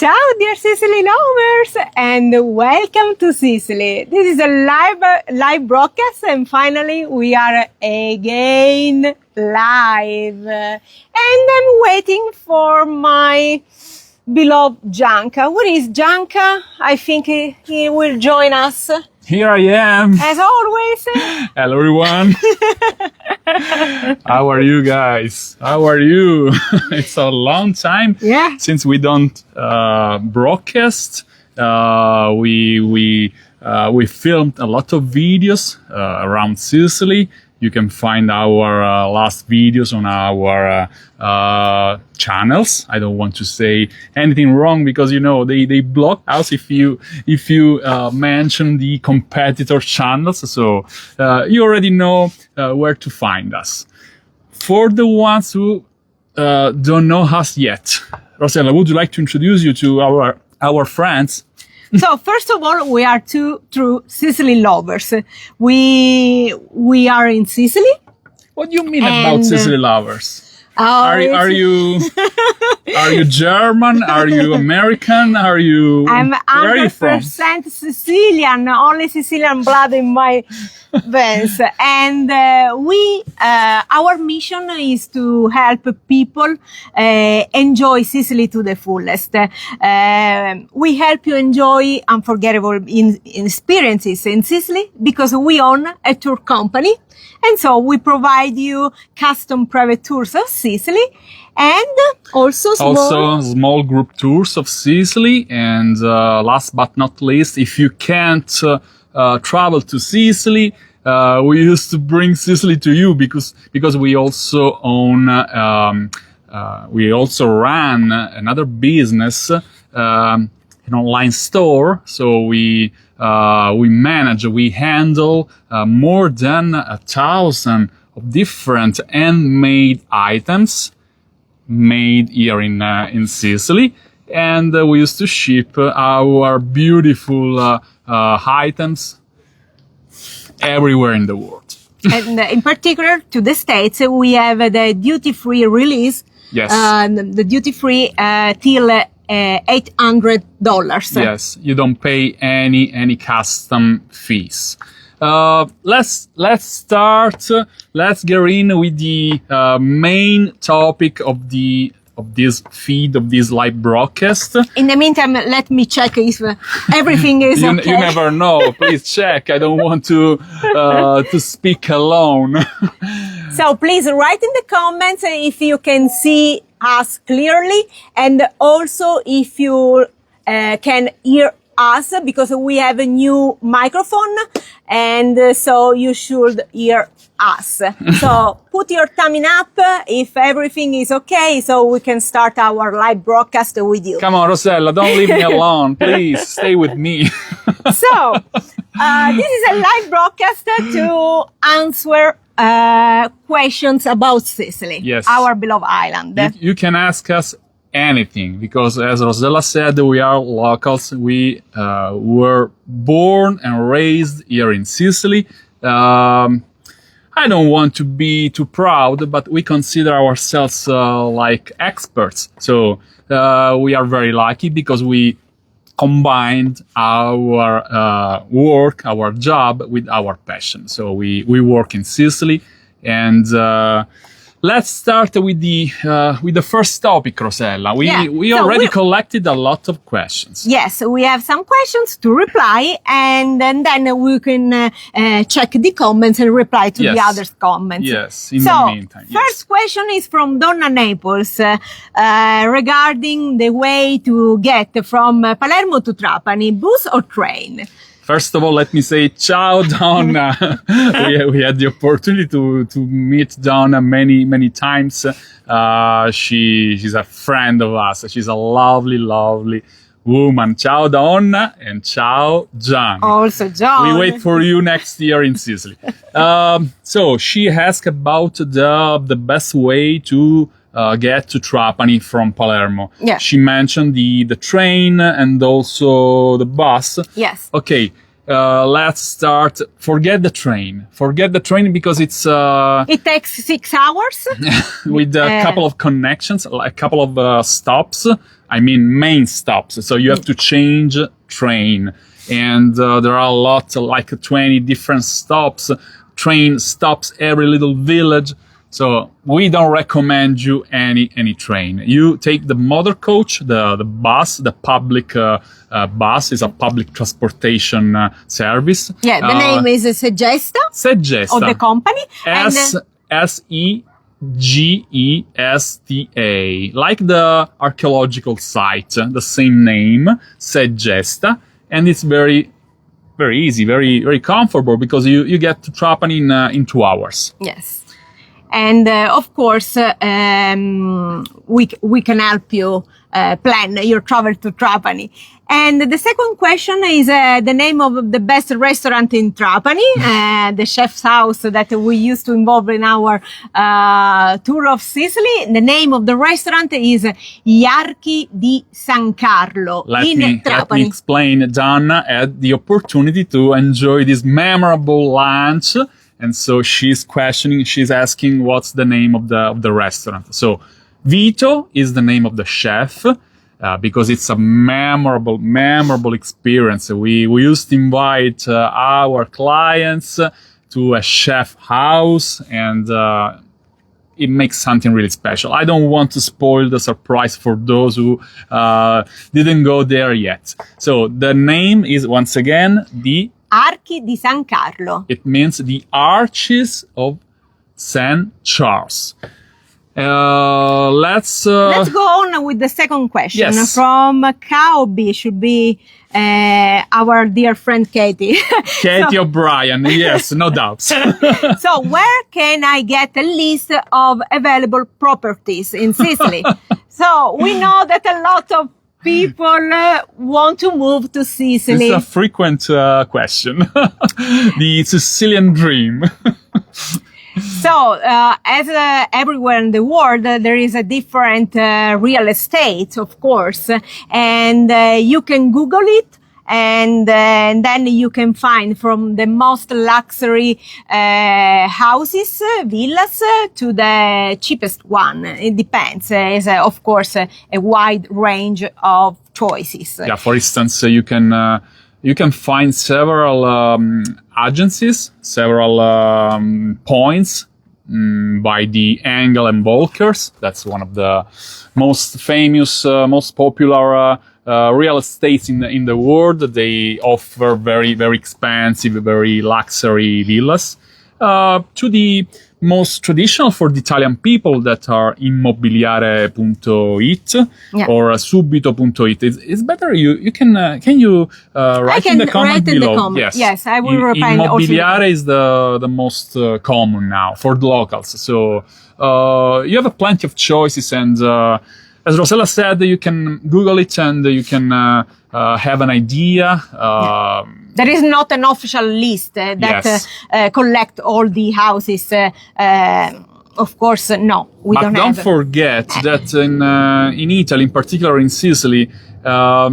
Ciao, dear Sicily lovers, and welcome to Sicily. This is a live broadcast, and finally we are again live. And I'm waiting for my beloved Gianca. Where is Gianca? I think he will join us. Here I am. As always. Hello, everyone. How are you guys? How are you? It's a long time since we don't broadcast. We filmed a lot of videos around Sicily. You can find our last videos on our channels. I don't want to say anything wrong because they block us if you mention the competitor channels. So you already know where to find us. For the ones who don't know us yet, Rosella, would you like to introduce you to our friends? So first of all, we are two true Sicily lovers. We are in Sicily. What do you mean about Sicily lovers? Are you German? Are you American? I'm where are you from? 100% Sicilian, only Sicilian blood in my veins. And our mission is to help people enjoy Sicily to the fullest. We help you enjoy unforgettable experiences in Sicily because we own a tour company. And so we provide you custom private tours of Sicily and also small group tours of Sicily. And last but not least, if you can't travel to Sicily, we used to bring Sicily to you because we also own we also ran another business, an online store. So we handle more than 1,000 of different handmade items made here in Sicily, and we used to ship our beautiful items everywhere in the world. And in particular to the States, we have the duty-free release. Yes. The duty-free till $800. Yes, you don't pay any custom fees. Let's start. Let's get in with the main topic of this feed, of this live broadcast. In the meantime, let me check if everything is okay. You never know. Please check. I don't want to speak alone. So please write in the comments if you can see us clearly, and also if you can hear us, because we have a new microphone, and so you should hear us. So put your thumb up if everything is okay, so we can start our live broadcast with you. Come on, Rosella, don't leave me alone. Please stay with me. So this is a live broadcast to answer questions about Sicily, yes, our beloved island. You can ask us anything because, as Rosella said, we are locals. We were born and raised here in Sicily. I don't want to be too proud, but we consider ourselves like experts. So we are very lucky because we combined our work, our job with our passion. So we work in Sicily, and let's start with the first topic, Rosella. We already collected a lot of questions. Yes, we have some questions to reply, and then we can check the comments and reply to the other comments. Yes, in the meantime. First question is from Donna Naples regarding the way to get from Palermo to Trapani, bus or train? First of all, let me say ciao, Donna. we had the opportunity to meet Donna many times. She's a friend of us. She's a lovely woman. Ciao, Donna, and ciao, John. Also, John. We wait for you next year in Sicily. So she asked about the best way to get to Trapani from Palermo. Yeah. She mentioned the train and also the bus. Yes. Okay. let's start. Forget the train. Forget the train because it's It takes 6 hours. with a couple of connections, a couple of stops. I mean, main stops. So you have to change train, and there are a lot, like 20 different stops. Train stops every little village. So we don't recommend you any train. You take the motor coach, the bus, the public bus is a public transportation service. Yeah, the name is Segesta Segesta. of the company. Segesta, like the archaeological site, the same name, Segesta, and it's very easy, very comfortable because you get to Trapani in 2 hours. Yes. And of course, we can help you plan your travel to Trapani. And the second question is the name of the best restaurant in Trapani, the chef's house that we used to involve in our tour of Sicily. The name of the restaurant is Gli Archi di San Carlo in Trapani. Let me explain. Gianna had the opportunity to enjoy this memorable lunch. And so she's asking what's the name of the restaurant. So Vito is the name of the chef, because it's a memorable experience. We used to invite our clients to a chef house, and it makes something really special. I don't want to spoil the surprise for those who didn't go there yet. So the name is, once again, the Archi di San Carlo. It means the Arches of St. Charles. Let's go on with the second question. Yes. From Kaobi, should be our dear friend Katie. Katie O'Brien, yes, no doubt. So where can I get a list of available properties in Sicily? So we know that a lot of people want to move to Sicily. It's a frequent question. The Sicilian dream. So, as everywhere in the world, there is a different real estate, of course, and you can Google it. And then you can find from the most luxury houses, villas, to the cheapest one. It depends. It's, of course, a wide range of choices. Yeah, for instance, you can find several agencies, several points by the Engel and Volkers. That's one of the most famous, most popular real estates in the world. They offer very expensive, very luxury villas. To the most traditional for the Italian people that are immobiliare.it or subito.it. It's better you can you write in the comment below. Yes, I will reply. Immobiliare is the most common now for the locals. So you have plenty of choices, and as Rosella said, you can Google it and you can have an idea. There is not an official list that collect all the houses. Of course, no, we don't have. But don't forget that in Italy, in particular in Sicily, a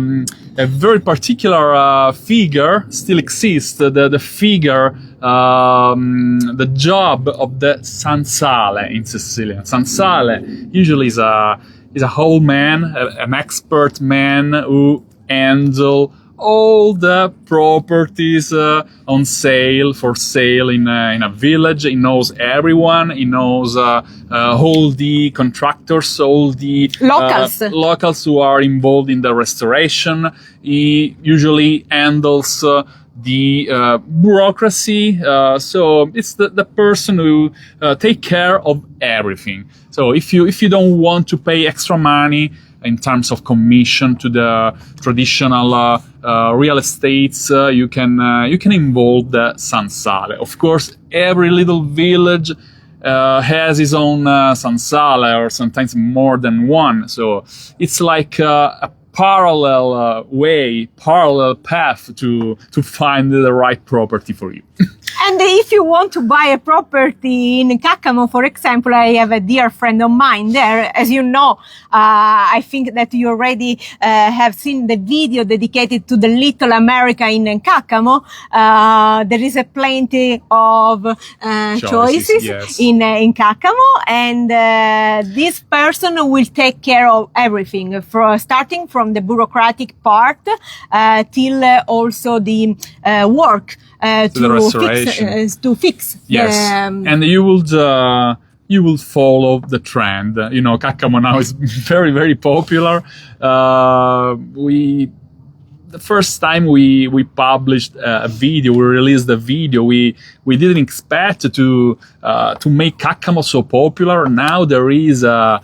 very particular figure still exists. The figure, the job of the Sansale in Sicilian. Sansale usually is a whole man, an expert man who handles all the properties on sale, for sale in a village. He knows everyone. He knows all the contractors, all the locals who are involved in the restoration. He usually handles the bureaucracy. So it's the person who take care of everything. So if you don't want to pay extra money in terms of commission to the traditional real estates, you can involve the Sansale. Of course, every little village has its own Sansale, or sometimes more than one. So it's like a parallel parallel path to find the right property for you. And if you want to buy a property in Caccamo, for example, I have a dear friend of mine there. As you know, I think that you already have seen the video dedicated to the Little America in Caccamo. There is a plenty of choices yes. in Caccamo, and this person will take care of everything, starting from the bureaucratic part till also the work to fix. Yes, and you will follow the trend. You know, Caccamo now is very, very popular. The first time we published a video, we released a video, we didn't expect to make Caccamo so popular. Now there is a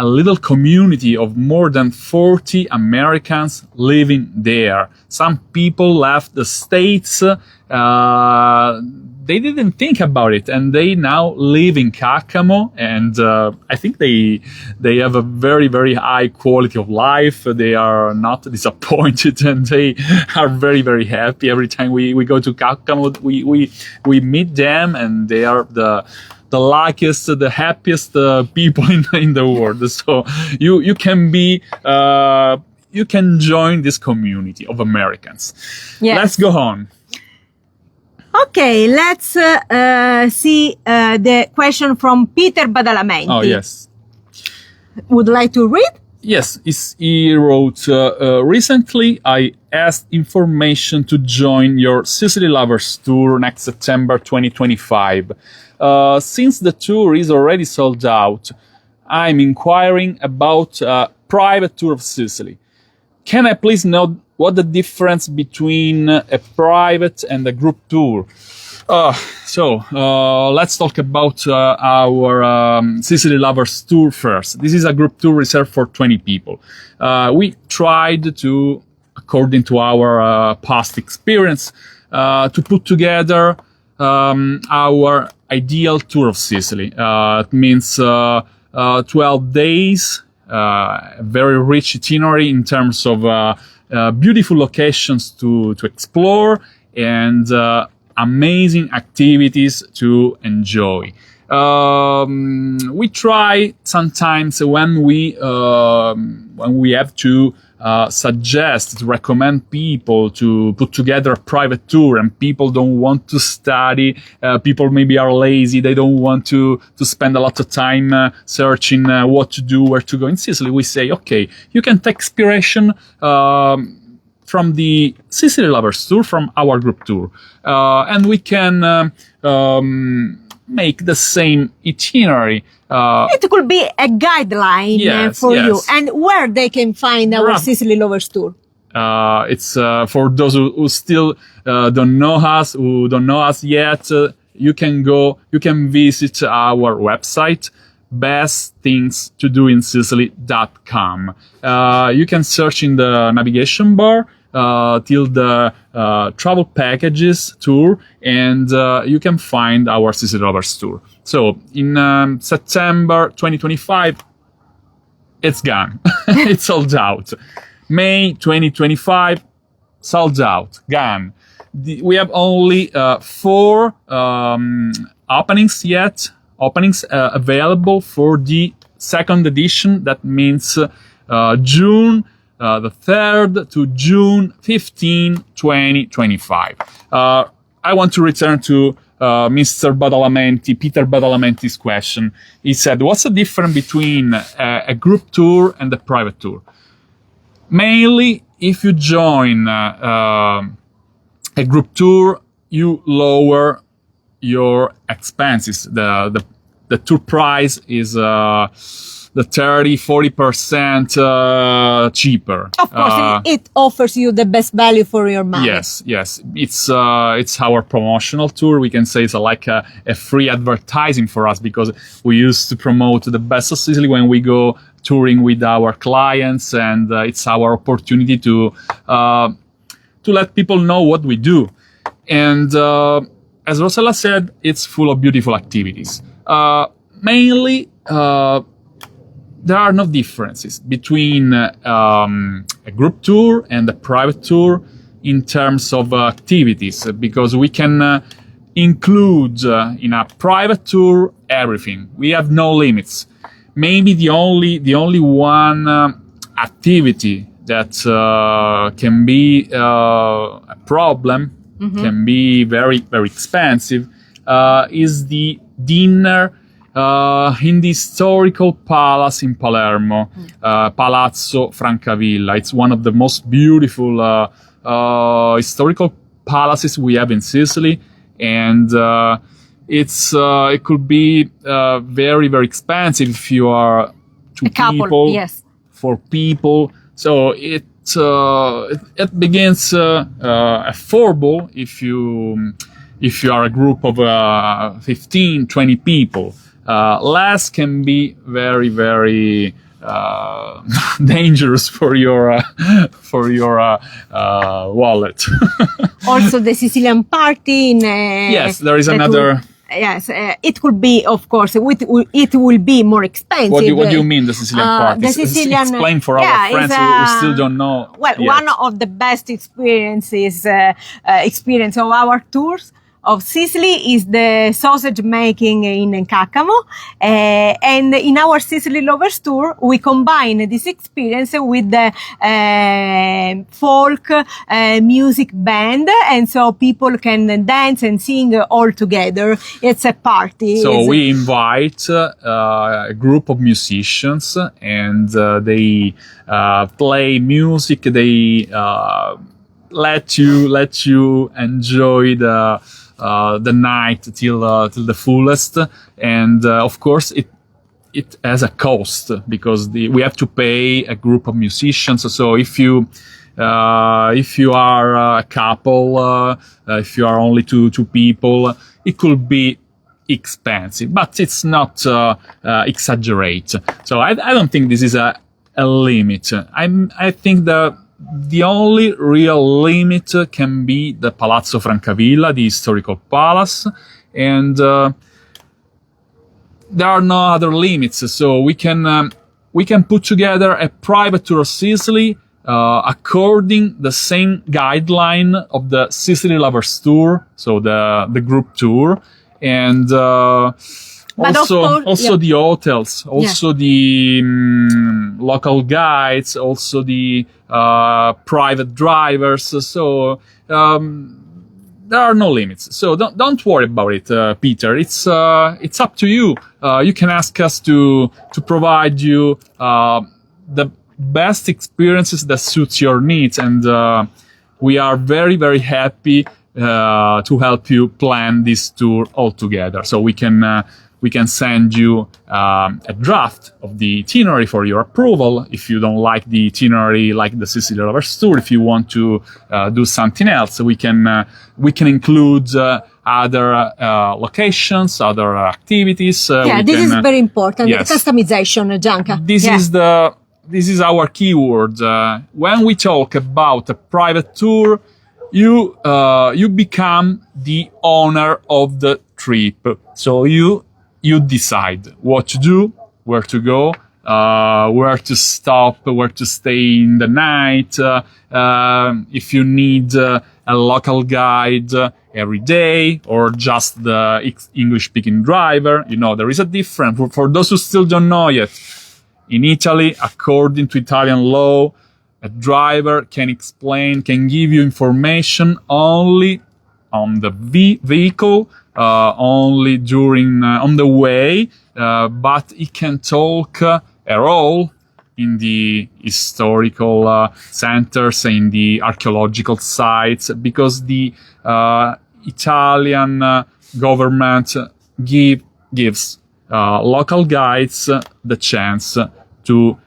little community of more than 40 Americans living there. Some people left the States. They didn't think about it, and they now live in Caccamo, and I think they have a very, very high quality of life. They are not disappointed, and they are very, very happy. Every time we go to Caccamo, we meet them, and they are the luckiest, the happiest people in the world. So you can be you can join this community of Americans. Yes. Let's go on. Okay, let's see the question from Peter Badalamenti. Oh, yes. Would like to read? Yes, he wrote, recently I asked information to join your Sicily Lovers Tour next September 2025. Since the tour is already sold out, I'm inquiring about a private tour of Sicily. Can I please know what the difference between a private and a group tour? Let's talk about our Sicily Lovers Tour first. This is a group tour reserved for 20 people. We tried to, according to our past experience, to put together our ideal tour of Sicily. It means 12 days, very rich itinerary in terms of beautiful locations to explore and amazing activities to enjoy. We try sometimes when we have to suggest, to recommend people to put together a private tour, and people don't want to study, people maybe are lazy, they don't want to spend a lot of time searching what to do, where to go in Sicily. We say, okay, you can take inspiration from the Sicily Lovers Tour, from our group tour, and we can make the same itinerary. It could be a guideline for you, and where they can find our Sicily Lovers Tour. It's for those who still don't know us yet. You can visit our website, bestthingstodoinsicily.com. You can search in the navigation bar till the travel packages tour, and you can find our Sicily Lovers Tour. So in September 2025, it's gone. It's sold out. May 2025, sold out, gone. We have only 4 openings available for the second edition. That means June the 3rd to June 15, 2025. I want to return to Mr. Badalamenti, Peter Badalamenti's question. He said, what's the difference between a group tour and a private tour? Mainly, if you join a group tour, you lower your expenses. The tour price is the 30-40% cheaper. Of course, it offers you the best value for your money. Yes. It's our promotional tour. We can say it's like a free advertising for us, because we used to promote the best of Sicily when we go touring with our clients, and it's our opportunity to let people know what we do. And as Rossella said, it's full of beautiful activities. Mainly, there are no differences between a group tour and a private tour in terms of activities, because we can include in a private tour everything. We have no limits. Maybe the only one activity that can be a problem, can be very expensive, is the dinner in the historical palace in Palermo, Palazzo Francavilla. It's one of the most beautiful historical palaces we have in Sicily, and it could be very expensive if you are a couple, people, yes. 4 people. So it begins affordable if you are a group of 15, 20 people. Less can be very dangerous for your wallet. Also, the Sicilian party in yes, there is another. Yes, it could be, of course, it will be more expensive. What do you mean, the Sicilian party? The Sicilian, explain for our friends who still don't know. Well, yet. One of the best experience of our tours of Sicily is the sausage making in Caccamo, and in our Sicily Lovers Tour we combine this experience with the folk music band, and so people can dance and sing all together. It's a party. So we invite a group of musicians, and they play music. They let you enjoy the night till the fullest, and of course it has a cost, because we have to pay a group of musicians. So if you are a couple, if you are only two people, it could be expensive, but it's not exaggerate. So I don't think this is a limit. I think the only real limit can be the Palazzo Francavilla, the historical palace, and there are no other limits. So we can put together a private tour of Sicily according the same guideline of the Sicily Lovers Tour, so the group tour, and also the hotels, also the local guides, also the private drivers. So there are no limits. So don't worry about it, Peter. It's up to you. You can ask us to provide you the best experiences that suits your needs, and we are very happy to help you plan this tour all together. So we can send you a draft of the itinerary for your approval. If you don't like the itinerary, like the Sicily Lovers Tour, if you want to do something else, we can include other locations, other activities. This is very important. Yes. The customization, Gianca. This is our keyword. When we talk about a private tour, you become the owner of the trip. So you decide what to do, where to go, where to stop, where to stay in the night, if you need a local guide every day or just the English-speaking driver. You know, there is a difference. For those who still don't know yet, in Italy, according to Italian law, a driver can give you information only on the vehicle, only during on the way, but he can talk a role in the historical centers, in the archaeological sites, because the Italian government gives local guides the chance to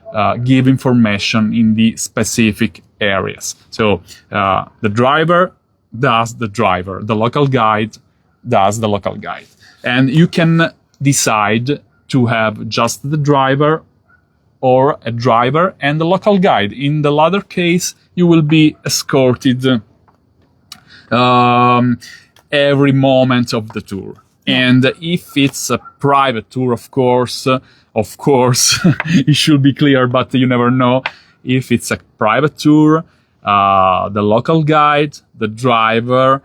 give information in the specific areas. So the driver does the driver, the local guide does the local guide. And you can decide to have just the driver or a driver and the local guide. In the latter case, you will be escorted every moment of the tour. And if it's a private tour, of course, it should be clear, but you never know. If it's a private tour, the local guide, the driver,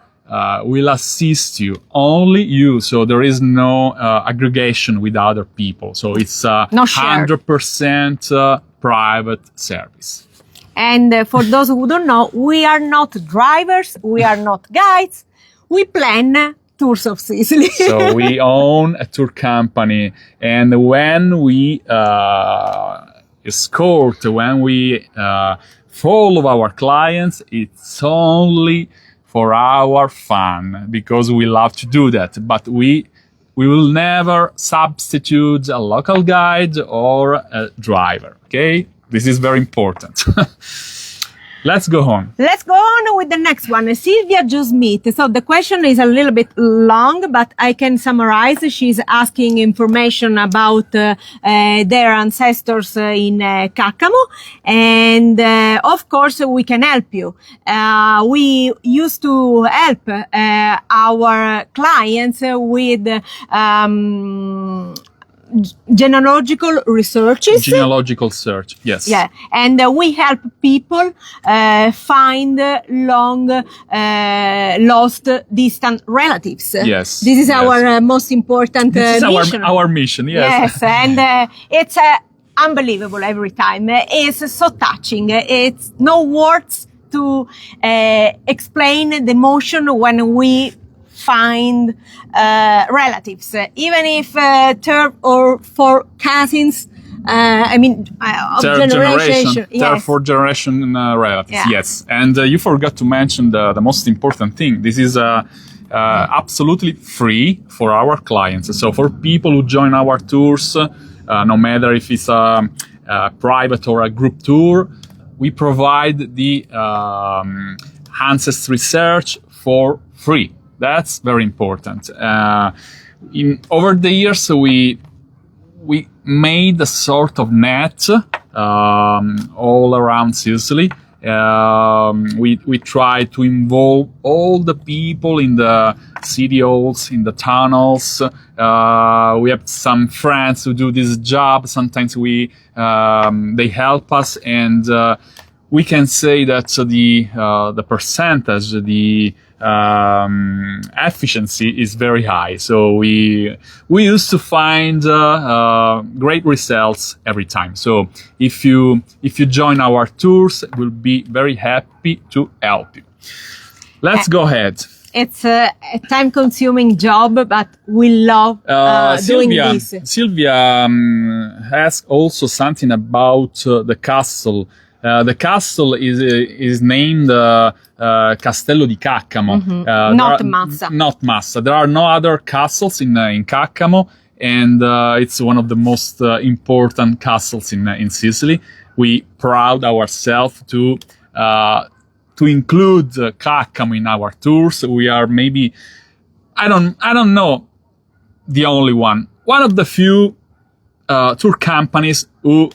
will assist you, only you. So there is no aggregation with other people. So it's No shared. 100% private service. And for those who don't know, we are not drivers, we are not guides, we plan tours of Sicily. So we own a tour company, and when we escort, when we follow our clients, it's only for our fun, because we love to do that. But we will never substitute a local guide or a driver, okay? This is very important. Let's go on. Let's go on with the next one. Silvia just meet. So the question is a little bit long, but I can summarize. She's asking information about their ancestors in Caccamo. And of course, we can help you. We used to help our clients with genealogical researches. Genealogical search, yes. Yeah, and we help people find long lost distant relatives. Yes. This is yes. our most important This is mission. our mission, yes. Yes, and it's unbelievable every time. It's so touching. It's no words to explain the emotion when we find relatives, even if third or fourth cousins. Of generation. Third, Yes. fourth generation relatives. Yeah. Yes, and you forgot to mention the most important thing. This is absolutely free for our clients. So for people who join our tours, no matter if it's a private or a group tour, we provide the ancestry search for free. That's very important. Over the years, we made a sort of net all around Sicily. We try to involve all the people in the city halls, in the tunnels. We have some friends who do this job. Sometimes they help us, and we can say that the percentage, the efficiency is very high. So we used to find great results every time. So if you join our tours, we'll be very happy to help you. Let's go ahead. It's a time-consuming job, but we love doing this. Sylvia asked also something about the castle. The castle is named Castello di Caccamo. Not Massa. Not Massa. There are no other castles in Caccamo, and it's one of the most important castles in Sicily. We proud ourselves to include Caccamo in our tours. We are maybe, I don't know, the only one of the few tour companies who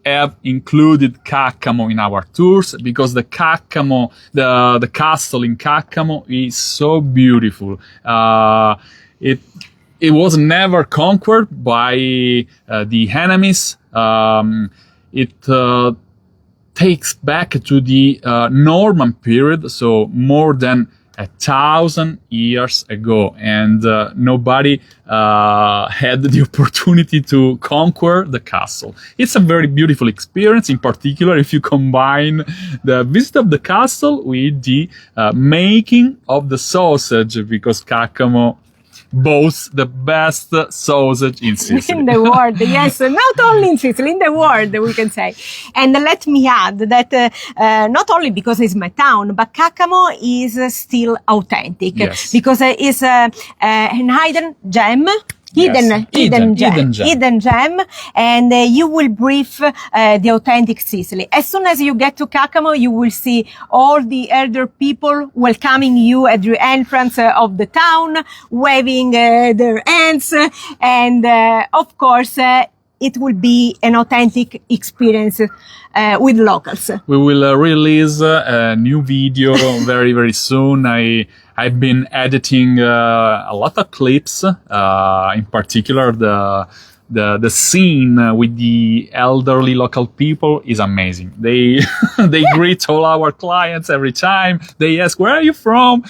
have included Caccamo in our tours, because the Caccamo, the castle in Caccamo is so beautiful. It was never conquered by the enemies. It takes back to the Norman period, so more than 1,000 years ago, and nobody had the opportunity to conquer the castle. It's a very beautiful experience, in particular if you combine the visit of the castle with the making of the sausage, because Caccamo boasts the best sausage in Sicily. In the world, yes, not only in Sicily, in the world, we can say. And let me add that not only because it's my town, but Caccamo is still authentic. Yes. Because it's an hidden gem. Hidden gem, and you will brief the authentic Sicily. As soon as you get to Caccamo, you will see all the elder people welcoming you at the entrance of the town, waving their hands, and of course, it will be an authentic experience with locals. We will release a new video very, very soon. I've been editing a lot of clips, in particular the scene with the elderly local people is amazing. They they greet all our clients every time. They ask, "Where are you from?"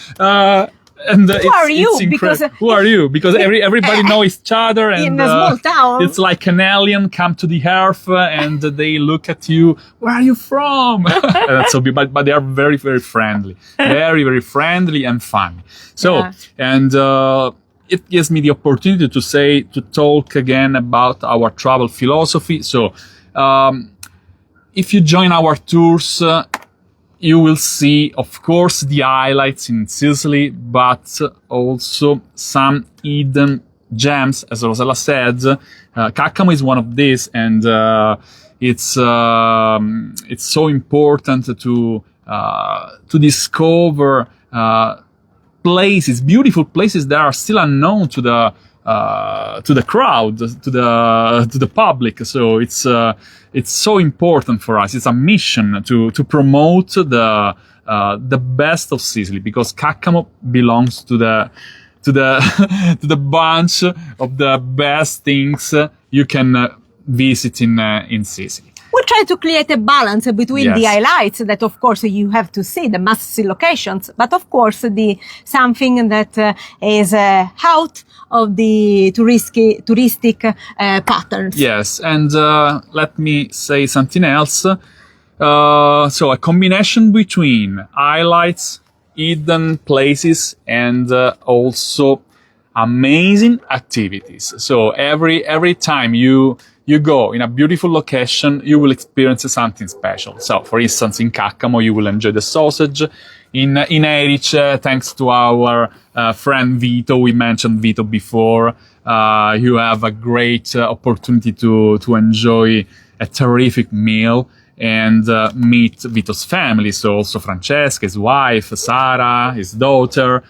And Who are you? Because who are you? Because everybody knows each other, and in a small town, it's like an alien come to the earth, and they look at you. Where are you from? That's so big, but they are very, very friendly, very friendly and funny. So Yeah. and it gives me the opportunity to talk again about our travel philosophy. So if you join our tours. You will see, of course, the highlights in Sicily, but also some hidden gems, as Rosella said. Caccamo is one of these, and it's so important to discover places, beautiful places that are still unknown to the crowd, to the public. So it's so important for us. It's a mission to promote the best of Sicily, because Caccamo belongs to the to the bunch of the best things you can visit in Sicily. We try to create a balance between Yes. the highlights that, of course, you have to see, the must-see locations, but of course, the something that is out of the touristic patterns. Yes, and let me say something else. So a combination between highlights, hidden places, and also amazing activities. So every time you go in a beautiful location, you will experience something special. So, for instance, in Caccamo, you will enjoy the sausage. In Erich, thanks to our friend Vito, we mentioned Vito before, you have a great opportunity to enjoy a terrific meal and meet Vito's family. So also Francesca, his wife, Sara, his daughter,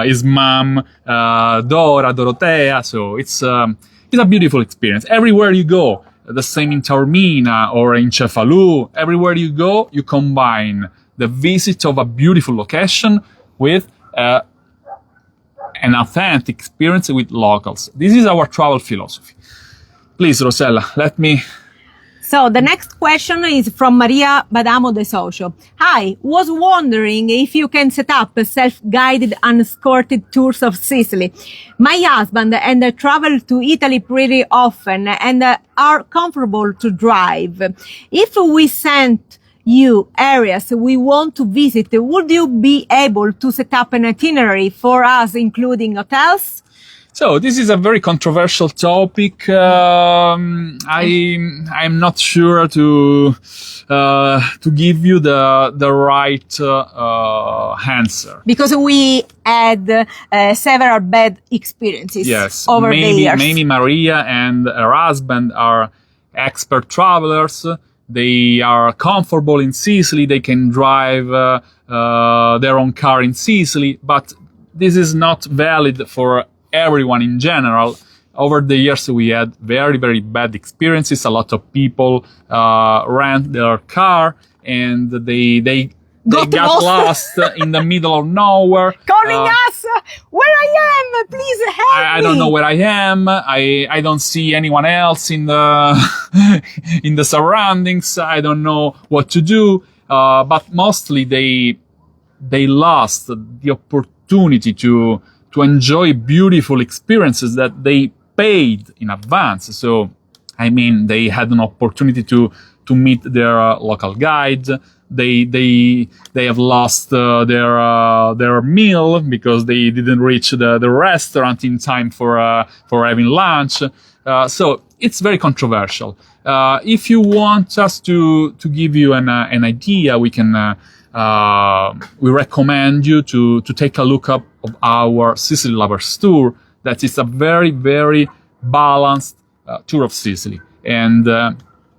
his mom, Dorothea. So it's a beautiful experience. Everywhere you go, the same in Taormina or in Cefalù, everywhere you go, you combine the visit of a beautiful location with an authentic experience with locals. This is our travel philosophy. Please, Rosella, let me... So the next question is from Maria Badamo de Socio. Hi, was wondering if you can set up self-guided unescorted tours of Sicily. My husband and I travel to Italy pretty often and are comfortable to drive. If we sent you areas we want to visit, would you be able to set up an itinerary for us, including hotels? So this is a very controversial topic. I'm not sure to give you the right answer. Because we had several bad experiences over the years. Maybe Maria and her husband are expert travelers. They are comfortable in Sicily. They can drive their own car in Sicily, but this is not valid for everyone in general. Over the years, we had very, very bad experiences. A lot of people rent their car and they got lost in the middle of nowhere. Calling us, where I am, please help me. I don't know where I am. I don't see anyone else in the in the surroundings. I don't know what to do. But mostly they lost the opportunity to enjoy beautiful experiences that they paid in advance. So, I mean, they had an opportunity to meet their local guide. They have lost their meal because they didn't reach the restaurant in time for having lunch. So it's very controversial. If you want us to give you an idea, we can. We recommend you to take a look up of our Sicily Lovers Tour. That is a very, very balanced tour of Sicily, and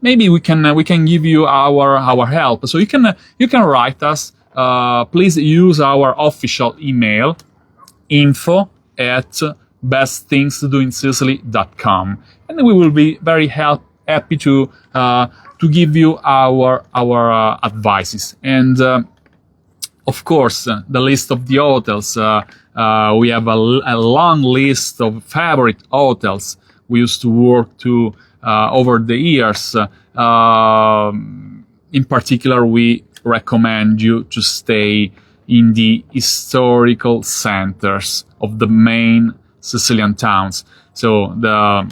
maybe we can give you our help. So you can write us. Please use our official email, info@bestthingstodoinsicily.com, and we will be very happy to give you our advices. And of course, the list of the hotels. We have a long list of favorite hotels. we used to work to over the years. In particular, we recommend you to stay in the historical centers of the main Sicilian towns. So the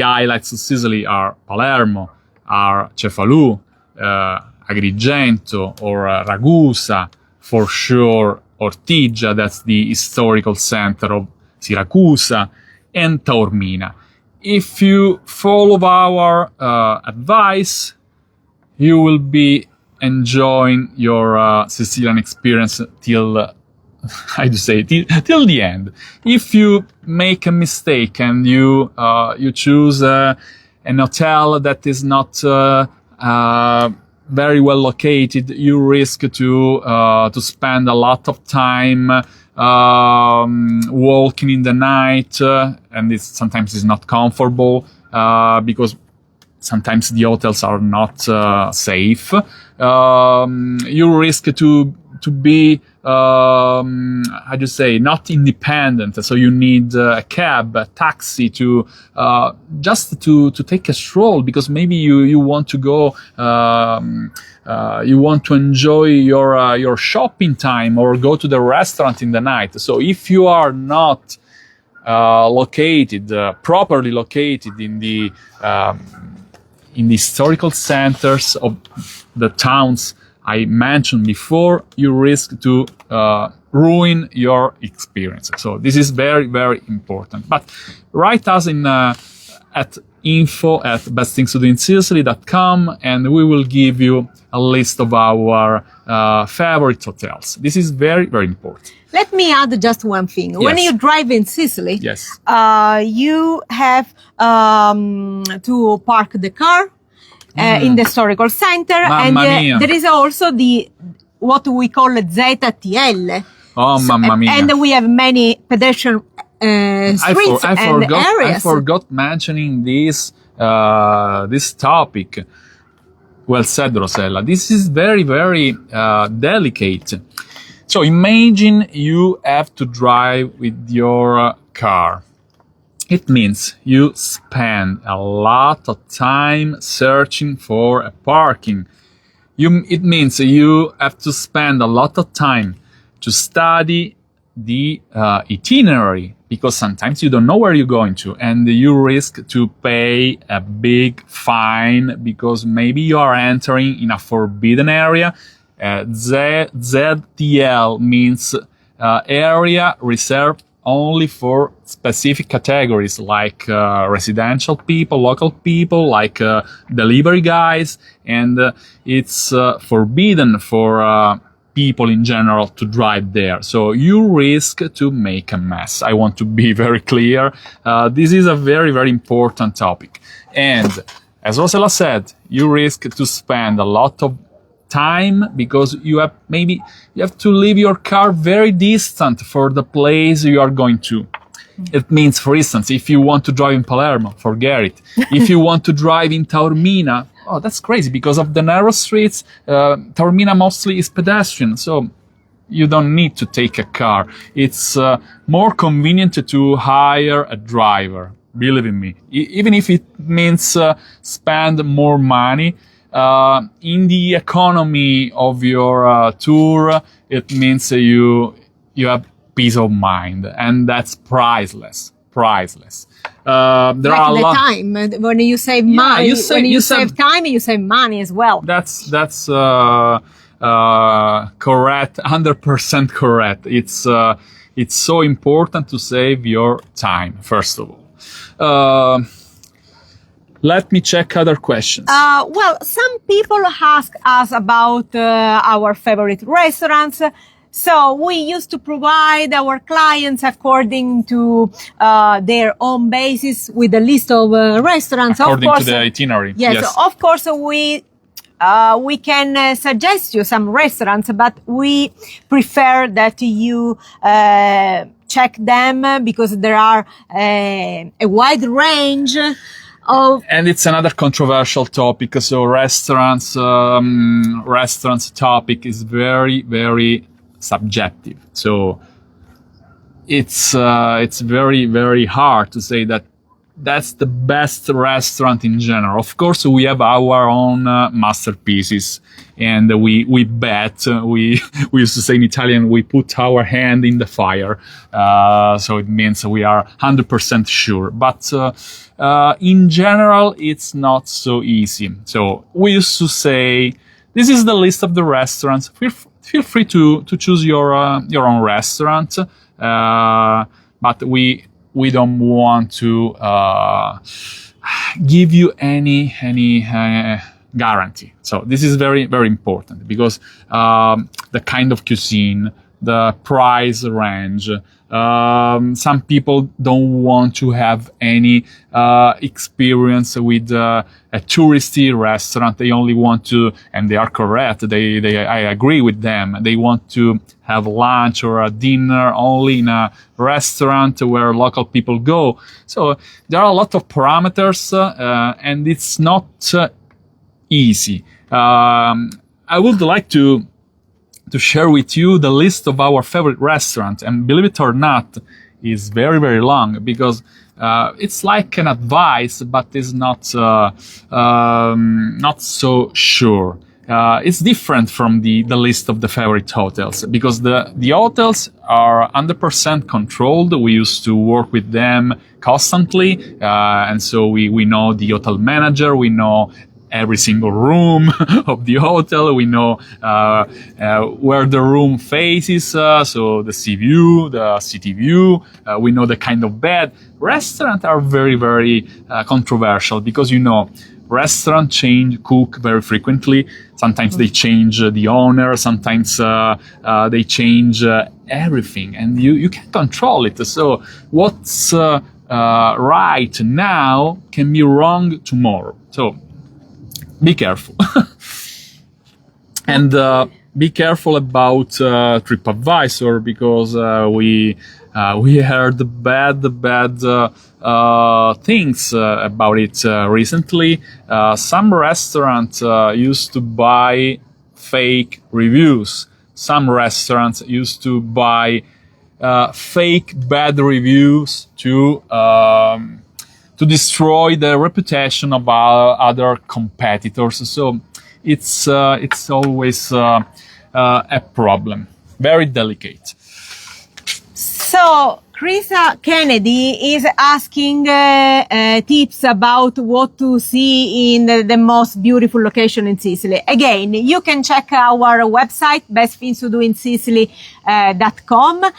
highlights of Sicily are Palermo, are Cefalù, Agrigento, or Ragusa, for sure Ortigia, that's the historical center of Siracusa, and Taormina. If you follow our advice, you will be enjoying your Sicilian experience till till the end. If you make a mistake and you choose an hotel that is not very well located, you risk to spend a lot of time walking in the night, and sometimes it's not comfortable because sometimes the hotels are not safe. You risk to be not independent. So you need a cab, a taxi to just to take a stroll, because maybe you want to go. You want to enjoy your shopping time or go to the restaurant in the night. So if you are not properly located in the historical centers of the towns I mentioned before, you risk to ruin your experience. So this is very, very important. But write us at info@bestthingstodoinsicily.com, and we will give you a list of our favorite hotels. This is very, very important. Let me add just one thing. When Yes. you drive in Sicily, Yes. You have to park the car in the historical center, Mamma mia. there is also what we call ZTL. Oh, mamma mia. And we have many pedestrian streets and areas. I forgot mentioning this topic. Well said, Rosella. This is very, very delicate. So imagine you have to drive with your car. It means you spend a lot of time searching for a parking. It means you have to spend a lot of time to study the itinerary, because sometimes you don't know where you're going to, and you risk to pay a big fine because maybe you are entering in a forbidden area. ZTL means area reserved only for specific categories, like residential people, local people, like delivery guys, and it's forbidden for people in general to drive there. So you risk to make a mess. I want to be very clear. This is a very, very important topic. And as Rosella said, you risk to spend a lot of time because you have to leave your car very distant for the place you are going to. It means, for instance, if you want to drive in Palermo, forget it. If you want to drive in Taormina, oh, that's crazy, because of the narrow streets. Taormina mostly is pedestrian, so you don't need to take a car. It's more convenient to hire a driver, believe in me. Even if it means spend more money, in the economy of your tour, it means you have peace of mind, and that's priceless. There are a lot. Time when you save money, you save time, you save money as well. That's correct, 100% correct. It's so important to save your time, first of all. Let me check other questions. Well, some people ask us about our favorite restaurants. So we used to provide our clients according to their own basis with a list of restaurants. According to the itinerary. Yes, of course we can suggest you some restaurants, but we prefer that you check them because there are a wide range. And it's another controversial topic. So restaurants topic is very, very subjective. So it's very, very hard to say that that's the best restaurant in general. Of course, we have our own masterpieces, and we bet. We used to say in Italian, we put our hand in the fire. So it means we are 100% sure. But in general, it's not so easy. So we used to say, this is the list of the restaurants. Feel free to choose your own restaurant. But we don't want to give you any guarantee. So this is very, very important, because the kind of cuisine, the price range, some people don't want to have any experience with a touristy restaurant. They only want to, and they are correct, I agree with them, they want to have lunch or a dinner only in a restaurant where local people go. So there are a lot of parameters, and it's not easy. I would like to share with you the list of our favorite restaurants, and believe it or not, is very, very long, because it's like an advice, but it's not so sure. It's different from the list of the favorite hotels, because the hotels are 100% controlled. We used to work with them constantly, and so we know the hotel manager, we know every single room of the hotel, we know where the room faces, so the sea view, the city view, we know the kind of bed. Restaurants are very, very controversial, because restaurant cook very frequently. Sometimes they change the owner, sometimes they change everything, and you can't control it. So what's right now can be wrong tomorrow. So be careful. And be careful about TripAdvisor, because we heard bad things about it recently. Some restaurants used to buy fake reviews. Some restaurants used to buy fake bad reviews to destroy the reputation of other competitors. So it's always a problem, very delicate. So Chrisa Kennedy is asking tips about what to see in the most beautiful location in Sicily. Again, you can check our website, bestthingstodoinsicily.com,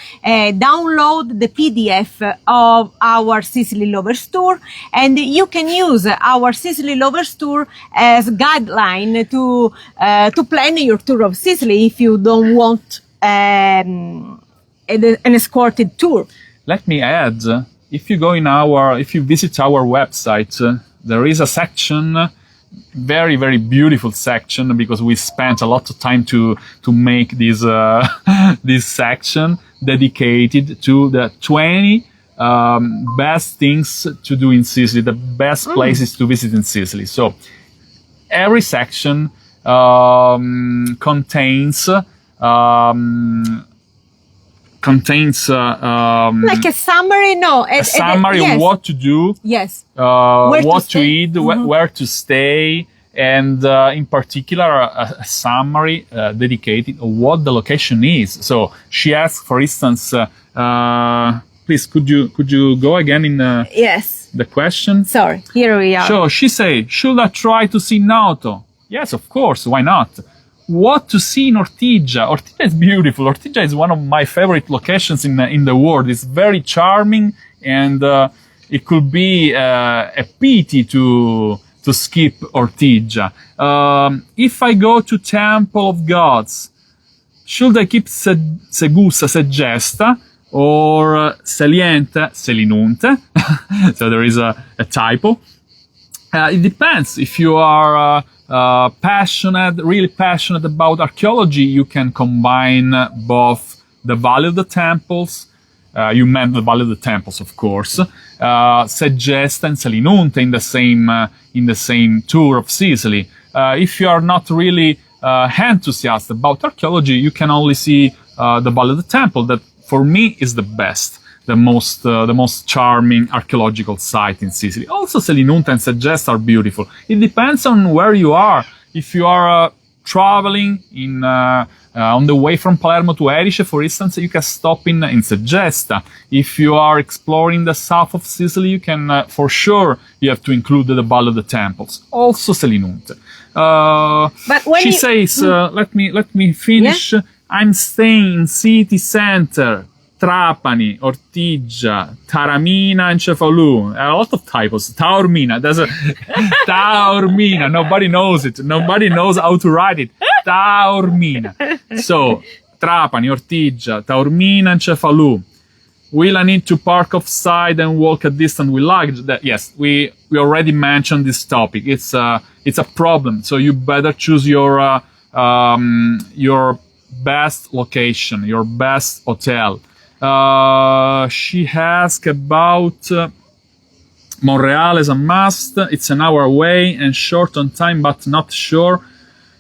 download the PDF of our Sicily Lovers Tour, and you can use our Sicily Lovers Tour as guideline to plan your tour of Sicily if you don't want an escorted tour. Let me add, if you visit our website, there is a section, very, very beautiful section, because we spent a lot of time to make this this section dedicated to the 20 best things to do in Sicily, the best places to visit in Sicily. So every section contains like a summary, a summary yes. of what to do, yes, what to eat, where to stay, and in particular a summary dedicated to what the location is. So she asked, for instance, please could you go again in yes, the question? Sorry, here we are. So she said, should I try to see Noto? Yes, of course, why not? What to see in Ortigia? Ortigia is beautiful. Ortigia is one of my favorite locations in the world. It's very charming, and it could be a pity to skip Ortigia. If I go to Temple of Gods, should I keep Segusa, Segesta, or Seliente, Selinunte? So there is a typo. It depends. If you are really passionate about archaeology, you can combine both the Valley of the Temples, you meant the Valley of the Temples, of course, Segesta and Selinunte in the same tour of Sicily. If you are not really enthusiastic about archaeology, you can only see the Valley of the Temple, that for me is the best. the most charming archaeological site in Sicily. Also, Selinunte and Segesta are beautiful. It depends on where you are. If you are traveling on the way from Palermo to Erice, for instance, you can stop in Segesta. If you are exploring the south of Sicily, you can, for sure, you have to include the Valle of the Temples. Also Selinunte. But when she says, let me finish. Yeah? I'm staying in city center. Trapani, Ortigia, Taormina, and Cefalù. A lot of typos. Taormina. There's a Taormina. Nobody knows it. Nobody knows how to write it. Taormina. So, Trapani, Ortigia, Taormina, and Cefalù. Will I need to park offside and walk a distance with luggage? Yes, we already mentioned this topic. It's a problem. So you better choose your best location, your best hotel. She asked about Monreale as a must. It's an hour away and short on time, but not sure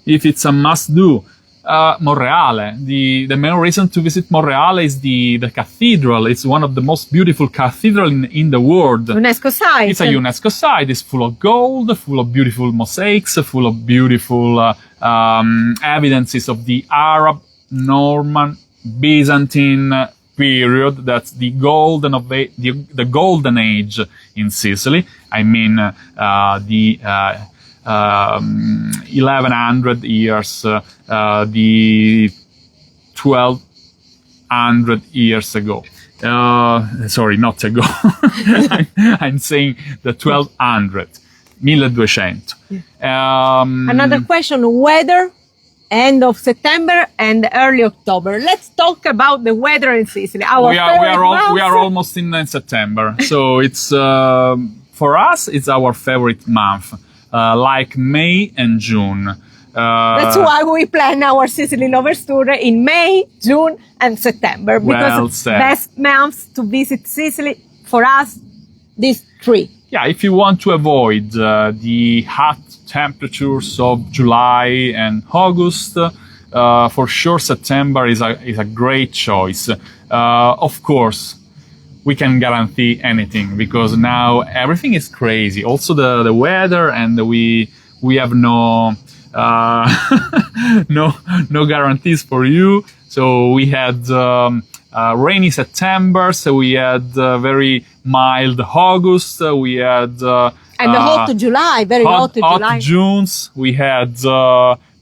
if it's a must-do. Monreale. The main reason to visit Monreale is the cathedral. It's one of the most beautiful cathedrals in the world. UNESCO site. It's a UNESCO site. It's full of gold, full of beautiful mosaics, full of beautiful evidences of the Arab, Norman, Byzantine period. That's the golden age in Sicily. I mean, the 1100 years, the 1200 years ago. Sorry, not ago. I'm saying the 1200, 1200. Another question: weather, end of September and early October. Let's talk about the weather in Sicily. We are almost in September, so it's for us it's our favorite month. Like May and June. That's why we plan our Sicily Lovers Tour in May, June, and September. Because best months to visit Sicily for us, these three. Yeah, if you want to avoid the hot temperatures of July and August, for sure September is a great choice. Of course, we can guarantee anything because now everything is crazy. Also the weather, and we have no no guarantees for you. So we had rainy September, so we had very mild August, we had and the hot July, very hot July. Hot Junes, we had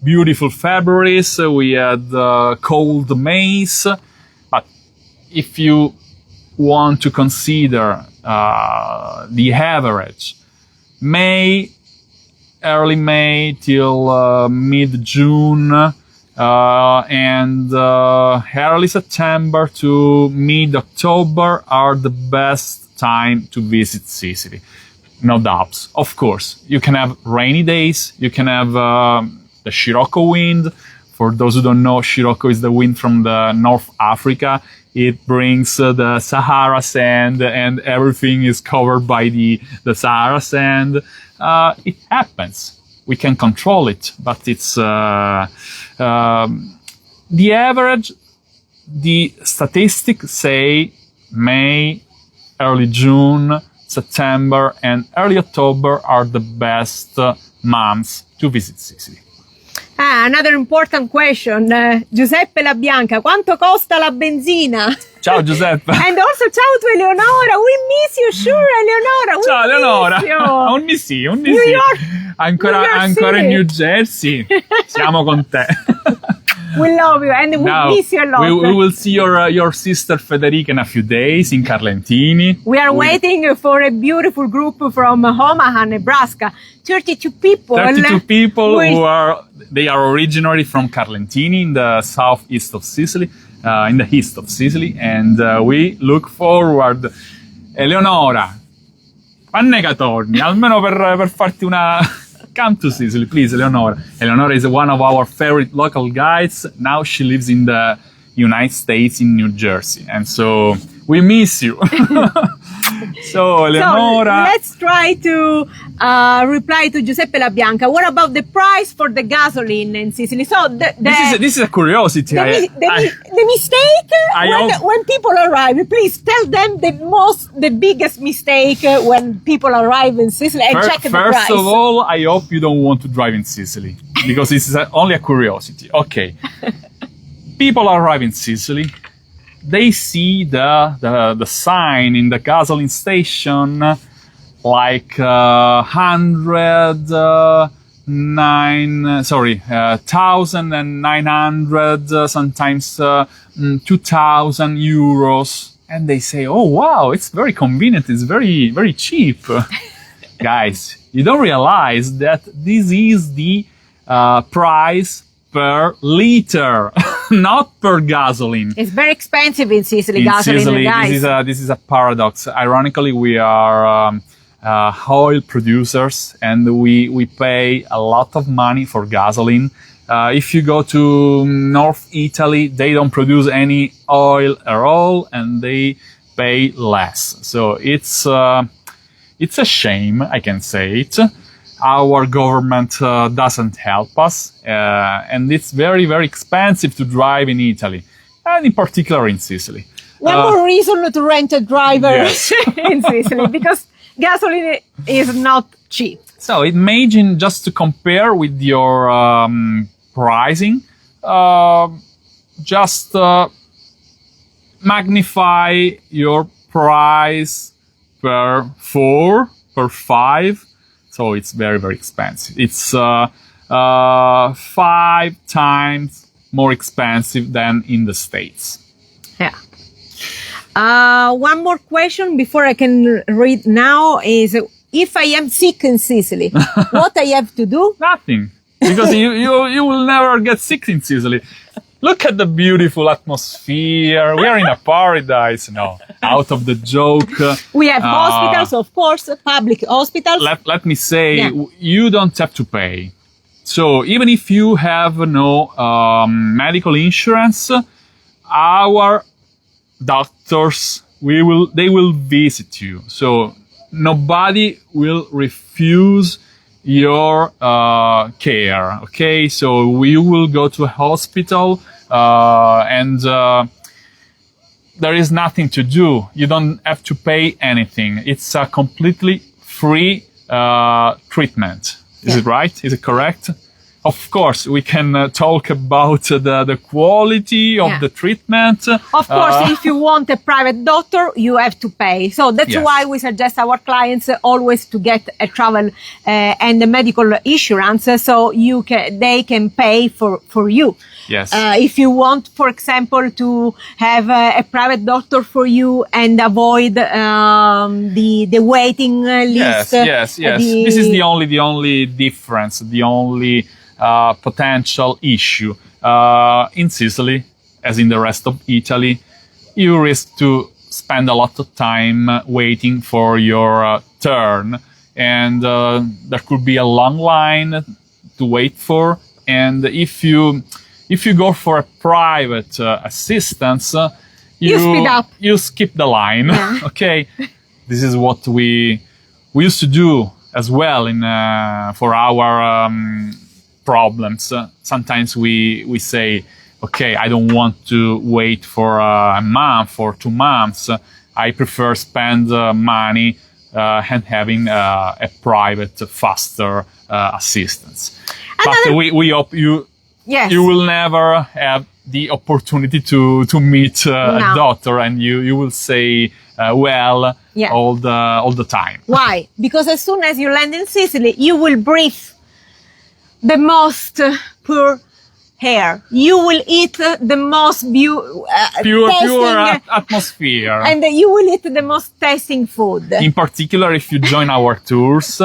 beautiful Februarys, we had cold Mays. But if you want to consider the average, early May till mid-June, and early September to mid-October are the best time to visit Sicily. No doubts. Of course, you can have rainy days, you can have the Scirocco wind. For those who don't know, Scirocco is the wind from the North Africa. It brings the Sahara sand, and everything is covered by the Sahara sand. It happens. We can control it, but it's the average. The statistics say May, early June, September, and early October are the best months to visit Sicily. Another important question. Giuseppe La Bianca, quanto costa la benzina? Ciao Giuseppe. And also ciao to Eleonora. We miss you, sure, Eleonora. Ciao Eleonora. Un misi. New York. Ancora in New Jersey. Siamo con te. We love you and we miss you a lot. We will see your sister Federica in a few days in Carlentini. We are waiting for a beautiful group from Omaha, Nebraska. 32 people. 32 people they are originally from Carlentini in the southeast of Sicily, in the east of Sicily, and we look forward. Eleonora, quando che torni? Almeno per farti una... Come to Sicily, please, Eleonora. Eleonora is one of our favorite local guides. Now she lives in the United States, in New Jersey. And so we miss you. So, Eleonora. So let's try to reply to Giuseppe La Bianca. What about the price for the gasoline in Sicily? So This is a curiosity. The mistake when people arrive. Please tell them the biggest mistake when people arrive in Sicily and check the price. First of all, I hope you don't want to drive in Sicily because this is only a curiosity. Okay. People arrive in Sicily. They see the sign in the gasoline station like 1,900, sometimes 2,000 euros. And they say, oh, wow, it's very convenient. It's very, very cheap. Guys, you don't realize that this is the price per liter, not per gasoline. It's very expensive in Sicily, in gasoline, Sicily, guys. This is a paradox. Ironically, we are oil producers and we pay a lot of money for gasoline. If you go to North Italy, they don't produce any oil at all and they pay less. So it's a shame, I can say it. Our government doesn't help us, and it's very, very expensive to drive in Italy, and in particular in Sicily. One more reason to rent a driver Yes. in Sicily, because gasoline is not cheap. So imagine, just to compare with your pricing, just magnify your price per 4, per 5. So it's very, very expensive. It's 5 times more expensive than in the States. Yeah. One more question before I can read now is, if I am sick in Sicily, what I have to do? Nothing. Because you will never get sick in Sicily. Look at the beautiful atmosphere. We are in a paradise. No, out of the joke. We have hospitals, of course, public hospitals. Let me say, you don't have to pay. So even if you have no medical insurance, our doctors, they will visit you. So nobody will refuse your care. Okay, so we will go to a hospital and there is nothing to do. You don't have to pay anything. It's a completely free treatment. Is it right? Is it correct? Of course, we can talk about the quality of the treatment. Of course, if you want a private doctor, you have to pay. So that's why we suggest our clients always to get a travel and a medical insurance, so they can pay for you. Yes. If you want, for example, to have a private doctor for you and avoid the waiting list. Yes. This is the only difference, the only potential issue. In Sicily, as in the rest of Italy, you risk to spend a lot of time waiting for your turn, and there could be a long line to wait for. And if you go for a private assistance, you speed up. You skip the line. Yeah. Okay, this is what we used to do as well for our problems. Sometimes we say, okay, I don't want to wait for a month or 2 months. I prefer spend money and having a private, faster assistance. But we hope you will never have the opportunity to meet a doctor, and you will say all the time. Why? Because as soon as you land in Sicily, you will breathe the most pure air. You will eat the most pure atmosphere, and you will eat the most tasting food. In particular, if you join our tours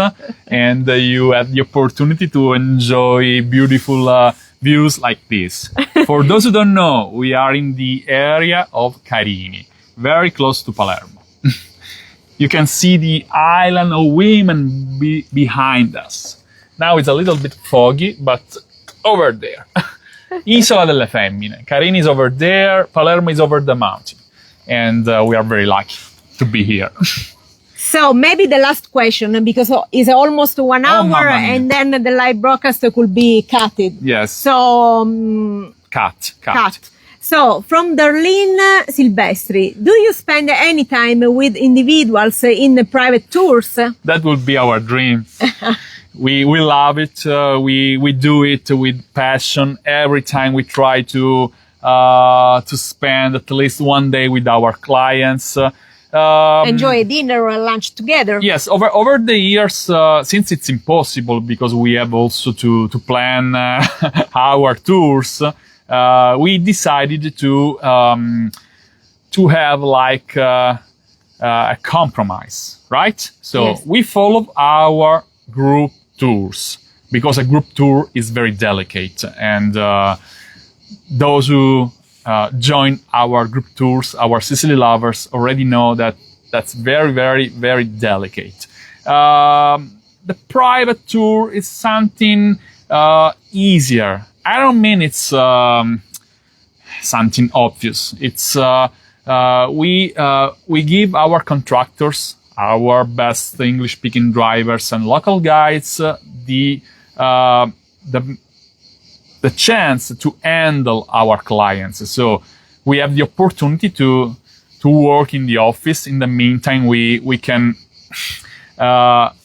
and you have the opportunity to enjoy beautiful views like this. For those who don't know, we are in the area of Carini, very close to Palermo. You can see the island of women behind us. Now it's a little bit foggy, but over there. Isola delle Femmine. Carini is over there, Palermo is over the mountain. And we are very lucky to be here. So maybe the last question, because it's almost 1 hour, mamma mia. and then the live broadcast could be cutted. Yes. So Cut. So from Darlene Silvestri, do you spend any time with individuals in the private tours? That would be our dream. We love it. We do it with passion. Every time we try to spend at least one day with our clients. Enjoy a dinner or a lunch together? Yes, over the years, since it's impossible because we have also to plan our tours, we decided to have like a compromise, right? So Yes. we follow our group tours because a group tour is very delicate, and those who join our group tours, our Sicily lovers, already know that that's very, very, very delicate. The private tour is something easier. I don't mean it's something obvious. It's we give our contractors, our best English-speaking drivers and local guides the chance to handle our clients. So we have the opportunity to work in the office. In the meantime, we can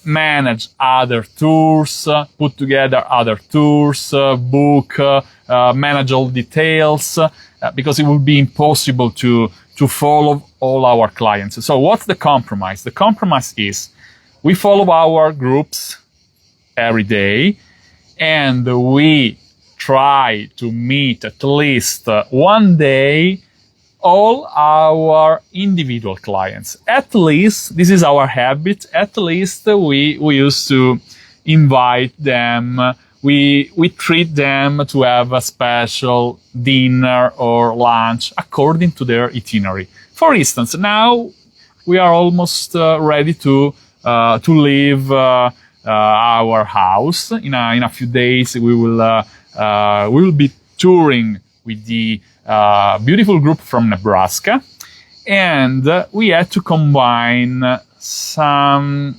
manage other tours, put together other tours, book, manage all details, because it would be impossible to follow all our clients. So what's the compromise? The compromise is we follow our groups every day, and we try to meet at least one day all our individual clients. At least, this is our habit, at least we used to invite them, we treat them to have a special dinner or lunch according to their itinerary. For instance, now we are almost ready to leave our house. In a few days we will be touring with the beautiful group from Nebraska, and we had to combine some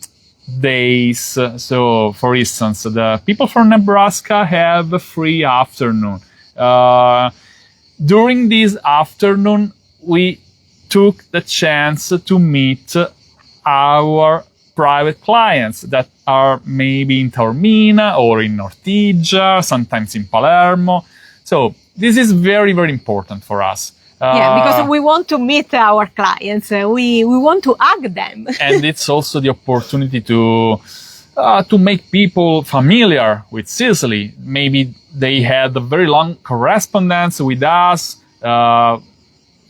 days. So, for instance, the people from Nebraska have a free afternoon. During this afternoon, we took the chance to meet our private clients that are maybe in Taormina or in Ortigia, sometimes in Palermo. So this is very, very important for us. Because we want to meet our clients. We want to hug them. And it's also the opportunity to make people familiar with Sicily. Maybe they had a very long correspondence with us,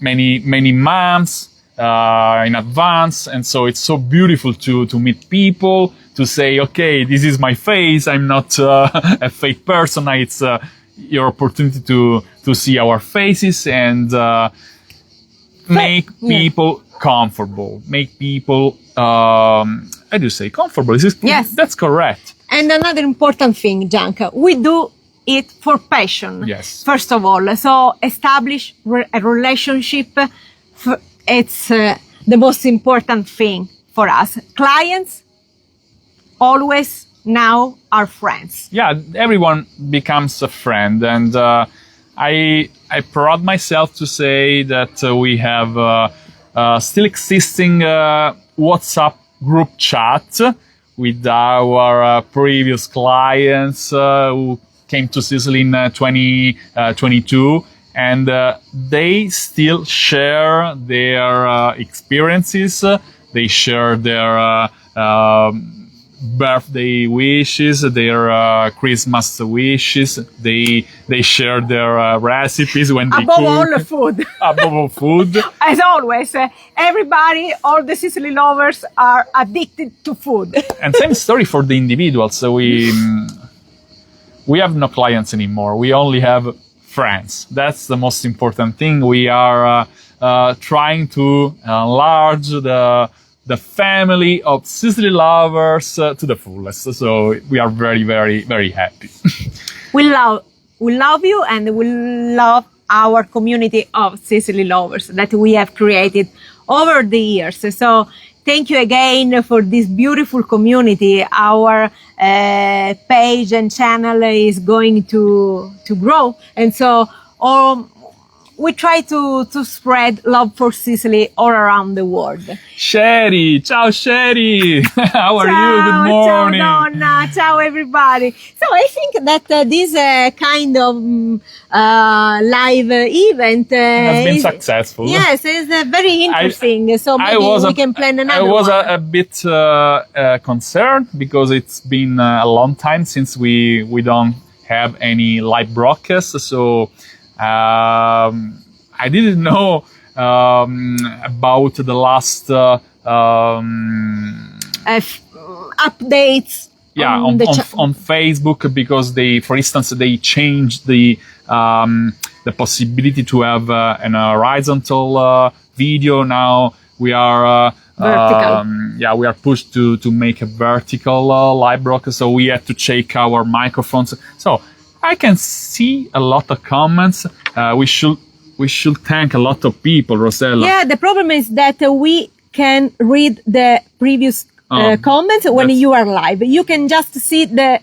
many months in advance, and so it's so beautiful to meet people, to say, okay, this is my face. I'm not a fake person. It's your opportunity to see our faces and make people comfortable, make people, how do you say comfortable? Yes. That's correct. And another important thing, Gianca, we do it for passion. Yes. First of all, so establish a relationship. It's the most important thing for us. Clients always now are friends. Yeah, everyone becomes a friend, and I proud myself to say that we have still existing WhatsApp group chat with our previous clients who came to Sicily in 2022, and they still share their experiences. They share their birthday wishes, their Christmas wishes. They share their recipes when they Above cook. all, food. Above all, food. As always, everybody, all the Sicily lovers are addicted to food. And same story for the individuals. So we have no clients anymore. We only have friends. That's the most important thing. We are trying to enlarge the family of Sicily lovers to the fullest. So we are very, very, very happy. We love you, and we love our community of Sicily lovers that we have created over the years. So thank you again for this beautiful community. Our page and channel is going to grow, and so we try to spread love for Sicily all around the world. Sherry, ciao Sherry, how are you? Good morning. Ciao Donna, ciao everybody. So I think that this kind of live event Has been is successful. Yes, it's very interesting. So maybe we can plan another I was one. a bit concerned because it's been a long time since we don't have any live broadcast. So I didn't know about the last Updates. yeah on Facebook, because for instance they changed the possibility to have an horizontal video. Now we are Vertical. we are pushed to make a vertical live broadcast, so we had to check our microphones. So I can see a lot of comments. We should thank a lot of people, Rosella. Yeah, the problem is that we can read the previous comments when you are live. You can just see the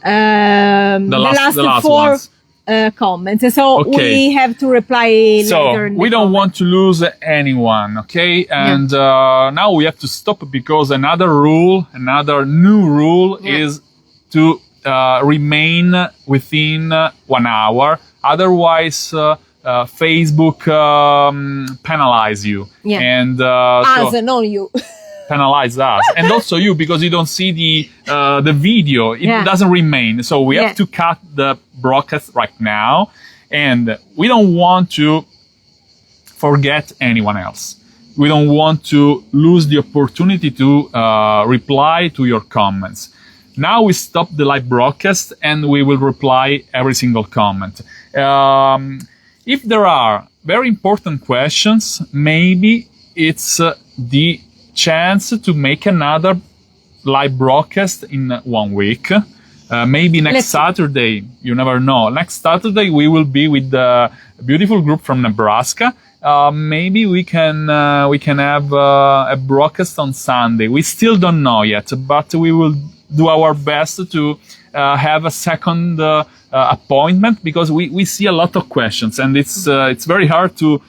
last four ones. Comments. So we have to reply later. So we don't want to lose anyone, okay? And now we have to stop because another new rule is to remain within 1 hour. Otherwise, Facebook penalize you. Yeah. And Us, not you. penalize us, and also you, because you don't see the video. It doesn't remain. So we have to cut the broadcast right now, and we don't want to forget anyone else. We don't want to lose the opportunity to reply to your comments. Now we stop the live broadcast and we will reply every single comment. If there are very important questions, maybe it's the chance to make another live broadcast in 1 week. Maybe next Saturday, you never know. Next Saturday we will be with the beautiful group from Nebraska. Maybe we can have a broadcast on Sunday. We still don't know yet, but we will do our best to have a second appointment, because we see a lot of questions and it's very hard to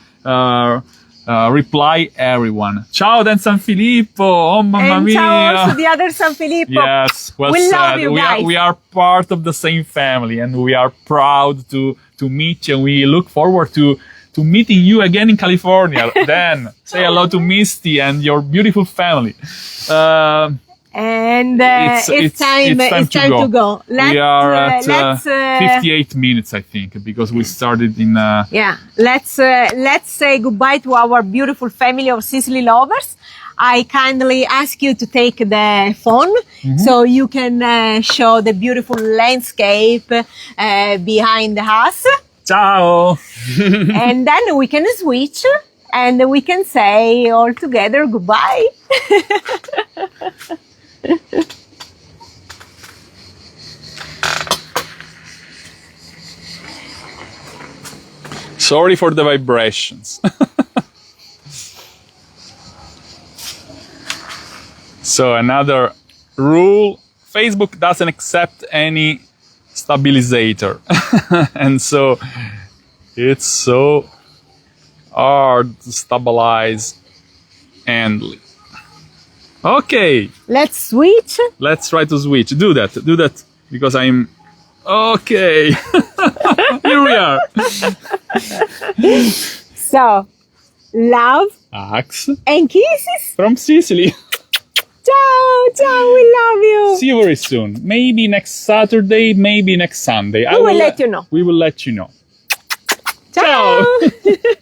reply everyone. Ciao then San Filippo. Oh mamma mia. Ciao also the other San Filippo. Yes, well we said. Love you guys. We are part of the same family, and we are proud to meet you. We look forward to meeting you again in California. Then say hello to Misty and your beautiful family. And it's time to go. We are at 58 minutes, I think, because we started in... Let's say goodbye to our beautiful family of Sicily lovers. I kindly ask you to take the phone so you can show the beautiful landscape behind us. Ciao! And then we can switch and we can say all together goodbye. Sorry for the vibrations. So another rule, Facebook doesn't accept any stabilizer. And so it's so hard to stabilize Handley. Okay. Let's switch. Let's try to switch. Do that, because I'm... Okay. Here we are. So, love Axe and kisses from Sicily. Ciao, we love you. See you very soon. Maybe next Saturday, maybe next Sunday. We will let you know. We will let you know. Ciao. Ciao.